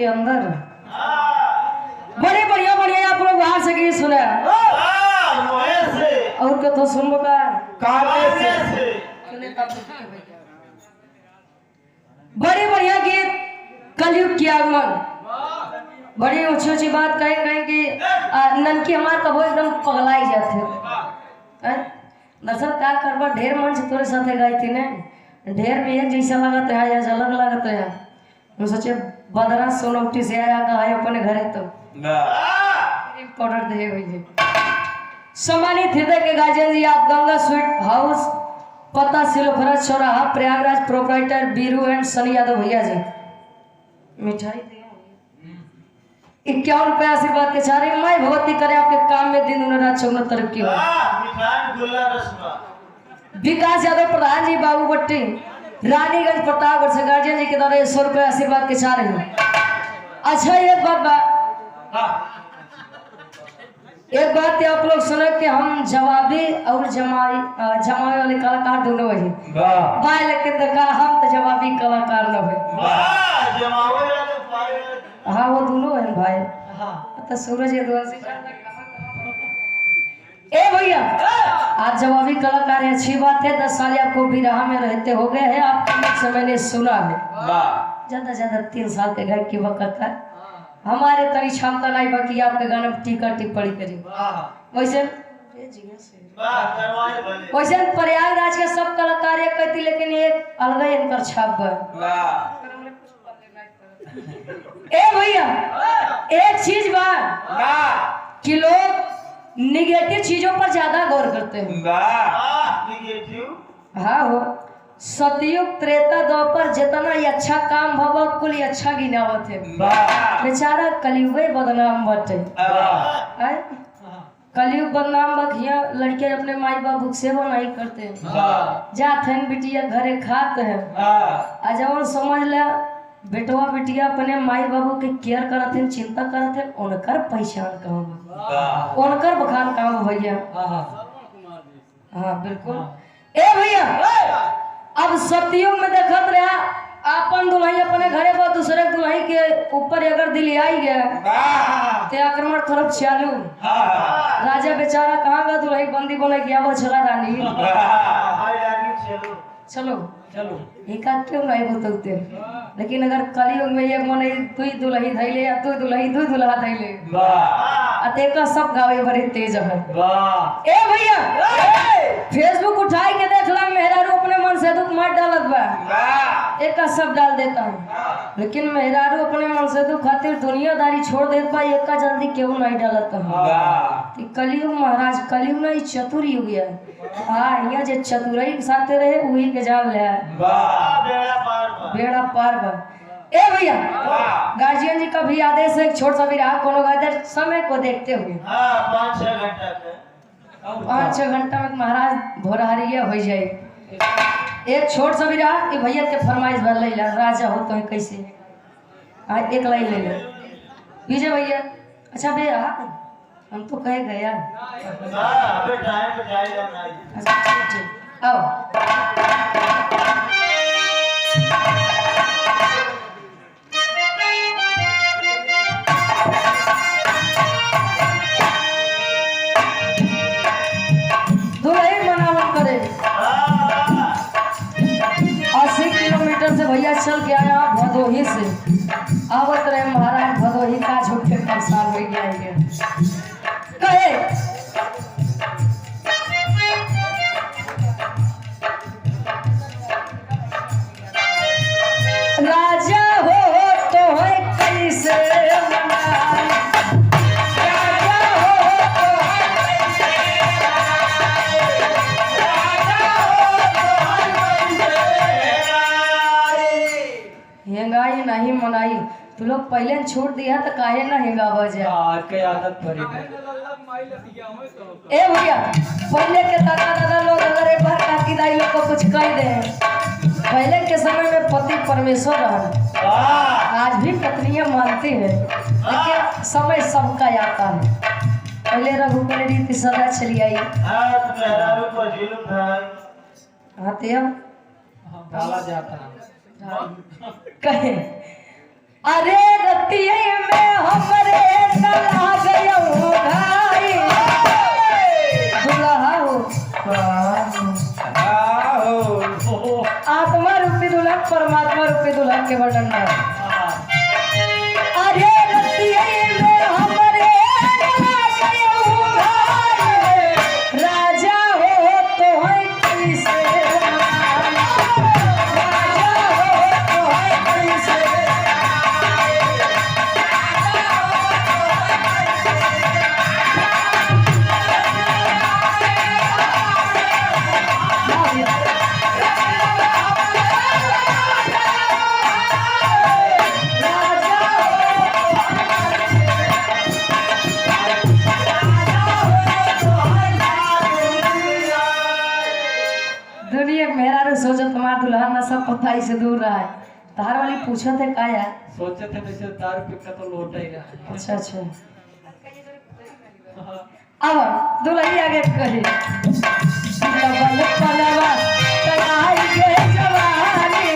के अंदर बड़े बढ़िया बढ़िया आप लोग बाहर से गीत सुने और क्या तो सुनबो का बड़े बढ़िया गीत कलयुग की आगमन बड़ी ऊंची ऊंची बात कहें कि ननकी हमारे कबो एकदम पगलाई जाते दरअसल क्या करवा ढेर मंच तोरे साथे गई थी ने ढेर में एक जैसा लगता है या अलग लगता है हम सोचे बदरा सोनौटी से आया का है अपने घरे तो पाउडर दे हुई सम्मानित हृदय के गार्जियन जी आप गंगा स्वीट हाउस पता सिलोफरस चौराहा प्रयागराज प्रोपराइटर बीरू एंड सनी यादव भैया जी मिठाई 51 रुपये आशीर्वाद के चारे माई भगवती करे आपके काम में दिन रात चौगुना तरक्की हो विकास यादव प्रधान जी बाबू भट्टी रानीगंज प्रतापगढ़ से गार्जियन जी के द्वारा 100 रुपये आशीर्वाद के चारे हैं। अच्छा एक बात आप लोग सुने कि हम जवाबी और जमाई वाले कलाकार दोनों वही भाई लेकिन देखा हम तो जवाबी कलाकार न हुए हाँ वो दोनों है भाई तो सूरज ए भैया आज जवाबी कलाकार है अच्छी बात है 10 साल आपको बिरहा में रहते हो गए हैं आपके से मैंने सुना है ज्यादा 3 साल के घर की वक्त है हमारे तरी क्षमता नहीं बाकी आपके गाने पर टीका टिप्पणी करी वैसे प्रयागराज के सब कलाकार एक कहती लेकिन एक अलग इनकर छाप ए भैया एक चीज बा कि लोग निगेटिव चीजों पर ज्यादा गौर करते हैं हाँ हो सतयुग त्रेता द्वापर जितना ही अच्छा काम भवा कुल ही अच्छा गिनावत है बेचारा कलयुग बदनाम बटे कलयुग बदनाम बखिया लड़के अपने माई बाबू सेवा नहीं करते जाते हैं बिटिया घरे खाते हैं अजवन समझ ले बेटवा बिटिया अपने माई बाबू के केयर करते हैं चिंता करते हैं उनकर पहचान कहाँ उनकर बखान कहाँ भैया हाँ बिल्कुल ए भैया अब सतयुग में देखत रहा अपन दुल्हन अपने घरे पर दूसरे दुल्हन के ऊपर अगर दिल आई गया तो आक्रमण तरफ चालू राजा बेचारा कहाँ का दुल्हन बंदी बने गया वो चला रानी चलो चलो एका क्यों नहीं बोलते लेकिन अगर कलयुग में एक मन तू ही दुल्ही धैले या तू दुल्ही तू दुल्हा धैले अतेका सब गावे बड़े तेज है ए भैया फेसबुक उठाई के देखला मेहरारू अपने मन से दुख मत डालत बा एक का सब डाल देता हूँ लेकिन मेहरारू अपने मन से दुख खातिर दुनियादारी छोड़ देत बा एक का जल्दी क्यों नहीं डालत है कलयुग महाराज कलयुग नहीं चतुर युग है हाँ यहाँ जो चतुराई के साथ रहे वही के जान ले बेड़ा पार बा ए भैया गार्जियन जी का भी आदेश है छोट सा विराह कोनो गादर समय को देखते हुए 5-6 घंटा में महाराज भोरहरिया हो जाए एक छोट सा विराह भैया के फरमाइश भर ले राजा हो तो कैसे आज एक लाइन ले ले विजय भैया अच्छा भैया हम तो कहे गया आओ से भैया चल के आया भदोही से आवत रहे महाराज भदोही का झूठे परेशान हो गया कहे राजा हो तो है कैसे हेंगाई नहीं मनाई तू लोग पहले छोड़ दिया तो काहे ना हेंगावा जाए आदत पड़ी ए भैया पहले के दादा लोग अगर एक बार काकी दाई लोग को कुछ कह दे पहले के समय में पति परमेश्वर रहा आज भी पत्नियां मानती है लेकिन समय सबका आता है पहले रघुकुल रीति सदा चली आई हाँ जाता कहे अरे रतिये में हमरे तला गयो भाई दुल्हा हो आत्मा रूपी दुल्हन परमात्मा रूपी दुल्हन के वर्णन है। अरे रतिये में हमरे तला गयो भाई राजा हो तो है कैसे सोचो तुम्हारा दुल्हन ना सब पताई से दूर रहा है तार वाली पूछा थे का यार सोचे थे जैसे दारू पी का तो लोटा ही रहा। अच्छा अच्छा अब दुल्हन आगे कहे डबल पलवा तलाई के जवानी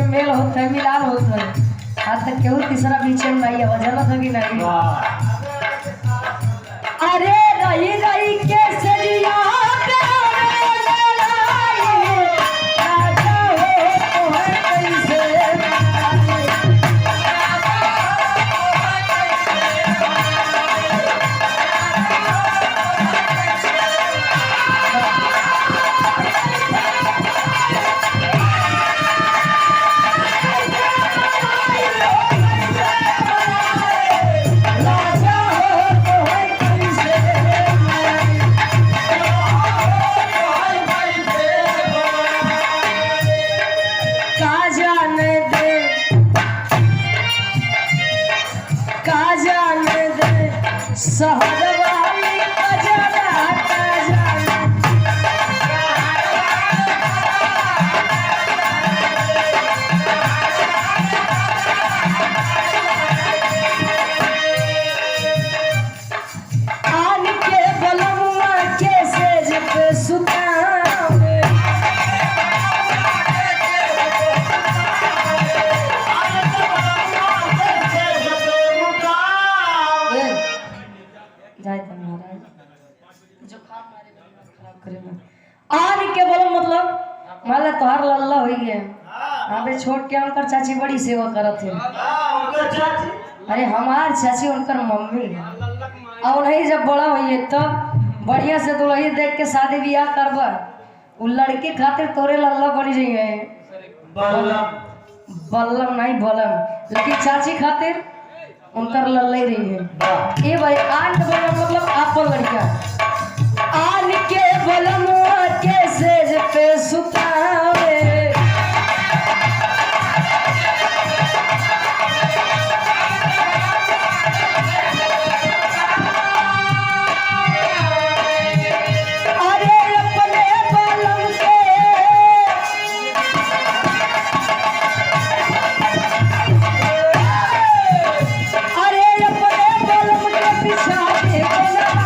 मेल होता है मिलान होता है आज तक केहू तीसरा बीच में नहीं है वजह था कि नहीं। अरे रही रही के सजिया आन के बोलो मतलब माला तोहार लल्ला हो गए अबे छोड़ के उनकर चाची बड़ी सेवा करत है। अरे हमार चाची उनकर मम्मी है और नहीं जब बड़ा हुई है तब बढ़िया से दुल्ही देख के शादी ब्याह करबा उ लड़की खातिर तोरे लल्ला बनी रही है बल्लम नहीं बलम लेकिन चाची खातिर उनकर लल्ला रही है। ये भाई आन के बोलो मतलब आपन लड़का आन के बलम के सेज पे सुतावे अरे अपने बलम के अरे अपने बलम के पीछा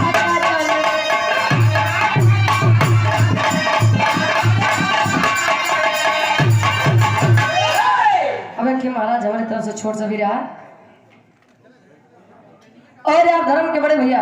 महाराज हमारी तरफ से छोड़ सभी रहा और आप धर्म के बड़े भैया